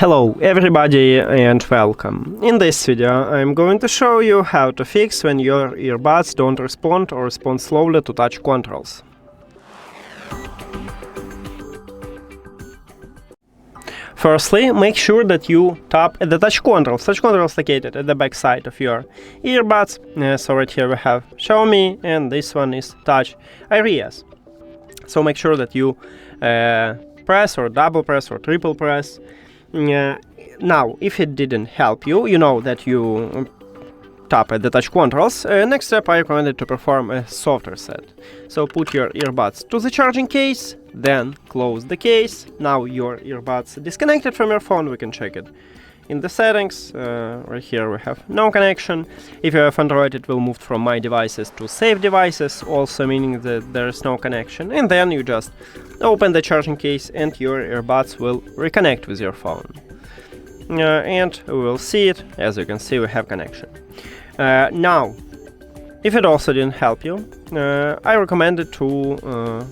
Hello everybody and welcome. In this video I'm going to show you how to fix when your earbuds don't respond or respond slowly to touch controls. Firstly, make sure that you tap at the touch controls. Touch controls located at the back side of your earbuds. So right here we have XIAOMI and this one is touch areas. So make sure that you press or double press or triple press. Now, if it didn't help you, you know that you tap at the touch controls. Next step, I recommend to perform a soft reset. So put your earbuds to the charging case, then close the case. Now your earbuds disconnected from your phone. We can check it in the settings. Right here we have no connection. If you have Android, it will move from My Devices to Save Devices, also meaning that there is no connection. And then you just open the charging case and your earbuds will reconnect with your phone. And we will see it. As you can see, we have connection. Now, if it also didn't help you, I recommend it to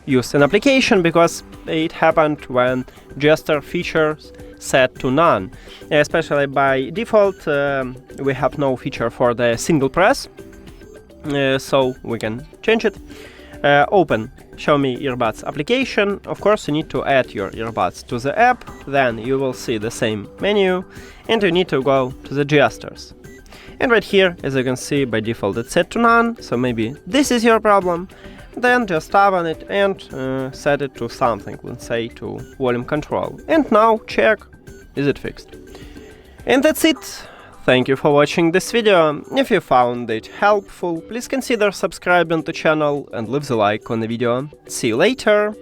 use an application, because it happened when gesture features set to none. Especially by default, we have no feature for the single press, so we can change it. Open XIAOMI Earbuds application. Of course, you need to add your earbuds to the app, then you will see the same menu, and you need to go to the gestures. And right here, as you can see, by default it's set to none, so maybe this is your problem. Then just tap on it and set it to something, let's say to volume control. And now check, is it fixed? And that's it. Thank you for watching this video. If you found it helpful, please consider subscribing to the channel and leave the like on the video. See you later!